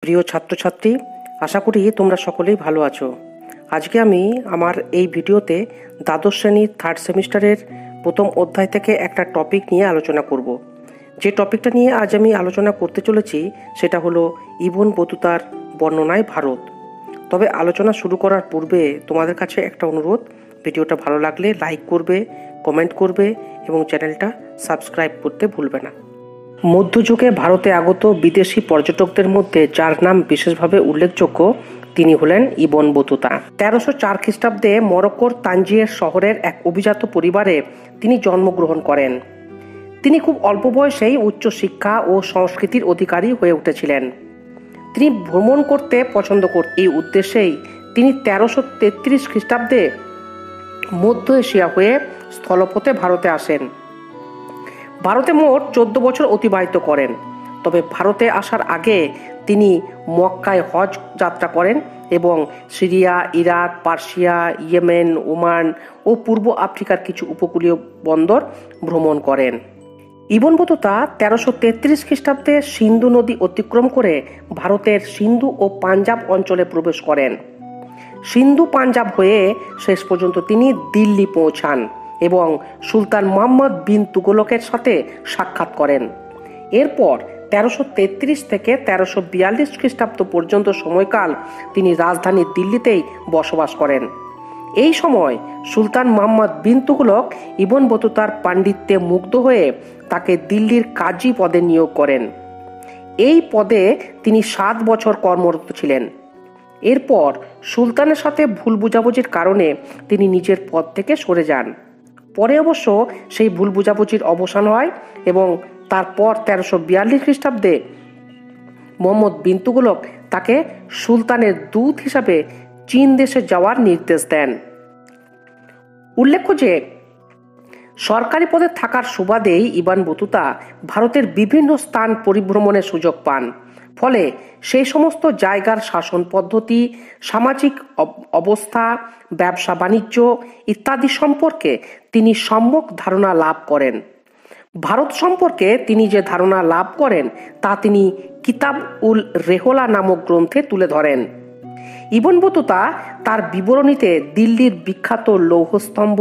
প্রিয় ছাত্রছাত্রী, আশা করি তোমরা সকলেই ভালো আছো। আজকে আমি আমার এই ভিডিওতে দ্বাদশ শ্রেণীর থার্ড সেমিস্টারের প্রথম অধ্যায় থেকে একটা টপিক নিয়ে আলোচনা করব। যে টপিকটা নিয়ে আজ আমি আলোচনা করতে চলেছি সেটা হলো ইবন বতুতার বর্ণনায় ভারত। তবে আলোচনা শুরু করার পূর্বে তোমাদের কাছে একটা অনুরোধ, ভিডিওটা ভালো লাগলে লাইক করবে, কমেন্ট করবে এবং চ্যানেলটা সাবস্ক্রাইব করতে ভুলবে না। মধ্যযুগে ভারতে আগত বিদেশি পর্যটকদের মধ্যে যার নাম বিশেষভাবে উল্লেখযোগ্য তিনি হলেন ইবন বতুতা। 1304 খ্রিস্টাব্দে মরক্কোর তানজিয়ের শহরের এক অভিজাত পরিবারে তিনি জন্মগ্রহণ করেন। তিনি খুব অল্প বয়সেই উচ্চ শিক্ষা ও সংস্কৃতির অধিকারী হয়ে উঠেছিলেন। তিনি ভ্রমণ করতে পছন্দ করতেন। এই উদ্দেশ্যেই তিনি 1333 খ্রিস্টাব্দে মধ্য এশিয়া হয়ে স্থলপথে ভারতে আসেন। ভারতে মোট 14 বছর অতিবাহিত করেন। তবে ভারতে আসার আগে তিনি মক্কায় হজ যাত্রা করেন এবং Syria, Iraq, Persia, Yemen, Oman ও পূর্ব আফ্রিকার কিছু উপকূলীয় বন্দর ভ্রমণ করেন। ইবন বতুতা 1333 খ্রিস্টাব্দে সিন্ধু নদী অতিক্রম করে ভারতের সিন্ধু ও পাঞ্জাব অঞ্চলে প্রবেশ করেন। সিন্ধু পাঞ্জাব হয়ে শেষ পর্যন্ত তিনি দিল্লি পৌঁছান এবং সুলতান মুহাম্মদ বিন তুগলকের সাথে সাক্ষাৎ করেন। এরপর 1333 থেকে 1342 খ্রিস্টাব্দ পর্যন্ত সময়কাল তিনি রাজধানী দিল্লিতেই বসবাস করেন। এই সময় সুলতান মুহাম্মদ বিন তুগলক ইবন বতুতার পাণ্ডিত্যে মুগ্ধ হয়ে তাকে দিল্লির কাজী পদে নিয়োগ করেন। এই পদে তিনি 7 বছর কর্মরত ছিলেন। এরপর সুলতানের সাথে ভুল বুঝাবুঝির কারণে তিনি নিজের পদ থেকে সরে যান। পরে অবশ্য সেই ভুল বুঝাবুঝির অবসান হয় এবং তারপর 1342 খ্রিস্টাব্দে মুহাম্মদ বিন তুগলক তাকে সুলতানের দূত হিসাবে চীন দেশে যাওয়ার নির্দেশ দেন। উল্লেখ্য যে সরকারি পদে থাকার সুবাদেই ইবন বতুতা ভারতের বিভিন্ন স্থান পরিভ্রমণের সুযোগ পান। ফলে সেই সমস্ত জায়গার শাসন পদ্ধতি, সামাজিক অবস্থা, ব্যবসা বাণিজ্য ইত্যাদি সম্পর্কে তিনি সম্যক ধারণা লাভ করেন। ভারত সম্পর্কে তিনি যে ধারণা লাভ করেন তা তিনি কিতাব উল রেহলা নামক গ্রন্থে তুলে ধরেন। ইবন বতুতা তার বিবরণীতে দিল্লির বিখ্যাত লৌহস্তম্ভ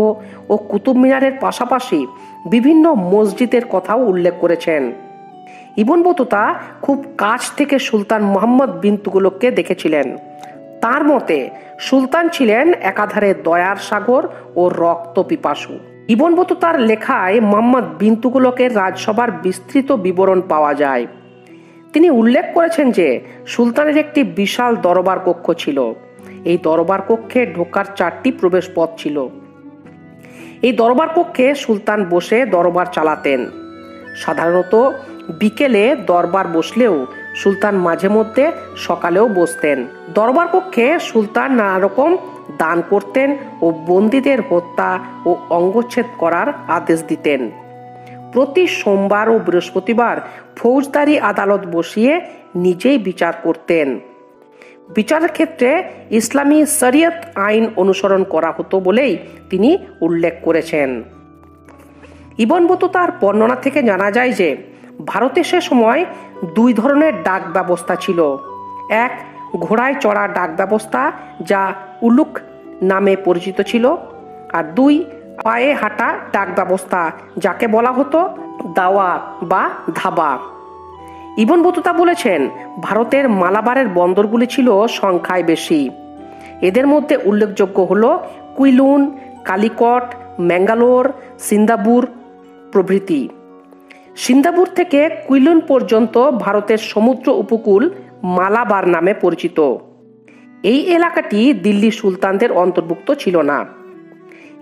ও কুতুব মিনারের পাশাপাশি বিভিন্ন মসজিদের কথাও উল্লেখ করেছেন। ইবন বতুতা খুব কাছ থেকে সুলতান মুহাম্মদ বিন তুগলককে দেখেছিলেন। তার মতে সুলতান ছিলেন একাধারে দয়ার সাগর ও রক্ত পিপাসু। ইবন বতুতার লেখায় মুহাম্মদ বিন তুগলকের রাজসভার বিস্তৃত বিবরণ পাওয়া যায়। তিনি উল্লেখ করেছেন যে সুলতানের একটি বিশাল দরবার কক্ষ ছিল। এই দরবার কক্ষে ঢোকার 4টি প্রবেশ পথ ছিল। এই দরবার কক্ষে সুলতান বসে দরবার চালাতেন। সাধারণত বিকেলে দরবার বসলেও সুলতান মাঝে মধ্যে সকালেও বসতেন। দরবার কক্ষে সুলতান নানা রকম দান করতেন ও বন্দীদের হত্যা ও অঙ্গচ্ছেদ করার আদেশ দিতেন। প্রতি সোমবার ও বৃহস্পতিবার ফৌজদারি আদালত বসিয়ে নিজেই বিচার করতেন। বিচারের ক্ষেত্রে ইসলামী শরিয়ত আইন অনুসরণ করা হতো বলেই তিনি উল্লেখ করেছেন। ইবন বতুতার বর্ণনা থেকে জানা যায় যে ভারতে সে সময় 2 ধরনের ডাক ব্যবস্থা ছিল। এক, ঘোড়ায় চড়া ডাক ব্যবস্থা যা উলুক নামে পরিচিত ছিল, আর 2, পায়ে হাঁটা ডাক ব্যবস্থা যাকে বলা হতো দাওয়া বা ধাবা। ইবন বতুতা বলেছেন ভারতের মালাবারের বন্দরগুলি ছিল সংখ্যায় বেশি। এদের মধ্যে উল্লেখযোগ্য হল কুইলুন, কালিকট, ম্যাঙ্গালোর, সিন্দাপুর প্রভৃতি। সিন্দাপুর থেকে কুইলুন পর্যন্ত ভারতের সমুদ্র উপকূল মালাবার নামে পরিচিত। এই এলাকাটি দিল্লি সুলতানদের অন্তর্ভুক্ত ছিল না।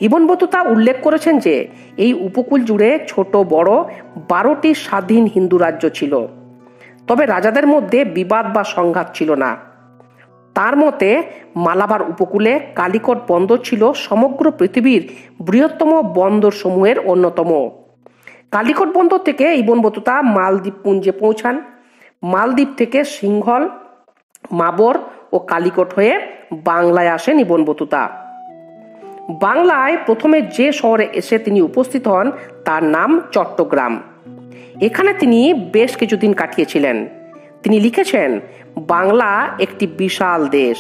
ইবন বতুতা উল্লেখ করেছেন যে এই উপকূল জুড়ে ছোট বড় 12টি স্বাধীন হিন্দু রাজ্য ছিল। তবে রাজাদের মধ্যে বিবাদ বা সংঘাত ছিল না। তার মতে মালাবার উপকূলে কালিকট বন্দর ছিল সমগ্র পৃথিবীর বৃহত্তম বন্দর সমূহের অন্যতম। কালিকট বন্দর থেকে ইবন বতুতা মালদ্বীপ পুঞ্জে পৌঁছান। মালদ্বীপ থেকে সিংহল, মাবর ও কালিকট হয়ে বাংলায় আসেন ইবন বতুতা। বাংলায় প্রথমে যে শহরে এসে তিনি উপস্থিত হন তার নাম চট্টগ্রাম। এখানে তিনি বেশ কিছুদিন কাটিয়েছিলেন। তিনি লিখেছেন, বাংলা একটি বিশাল দেশ।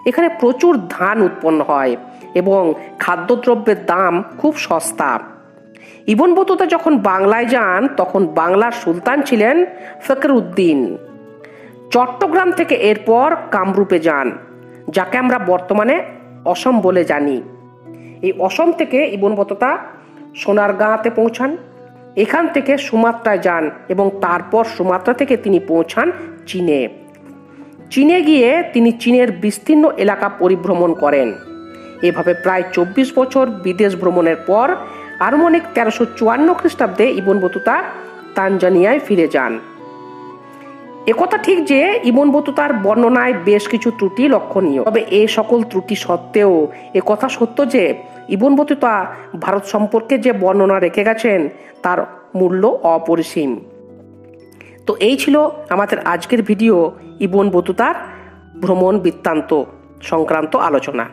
এখানে প্রচুর ধান উৎপন্ন হয় এবং খাদ্যদ্রব্যের দাম খুব সস্তা। ইবন বতুতা যখন বাংলায় যান তখন বাংলার সুলতান ছিলেন ফখরুদ্দিন। চট্টগ্রাম থেকে এরপর কামরূপে যান, যাকে আমরা বর্তমানে অসম বলে জানি। এই অসম থেকে ইবন বতুতা সোনারগাঁতে পৌঁছান। এখান থেকে সুমাত্রায় যান এবং তারপর সুমাত্রা থেকে তিনি পৌঁছান চীনে। চীনে গিয়ে তিনি চীনের বিস্তীর্ণ এলাকা পরিভ্রমণ করেন। এভাবে প্রায় 24 বছর বিদেশ ভ্রমণের পর আনুমানিক 1354 খ্রিস্টাব্দে ইবন বতুতা তানজানিয়ায় ফিরে যান। একথা ঠিক যে ইবন বতুতার বর্ণনায় বেশ কিছু ত্রুটি লক্ষণীয়, তবে এই সকল ত্রুটি সত্ত্বেও একথা সত্য যে ইবন বতুতা ভারত সম্পর্কে যে বর্ণনা রেখে গেছেন তার মূল্য অপরিসীম। তো এই ছিল আমাদের আজকের ভিডিও, ইবন বতুতার ভ্রমণ বৃত্তান্ত সংক্রান্ত আলোচনা।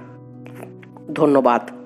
ধন্যবাদ।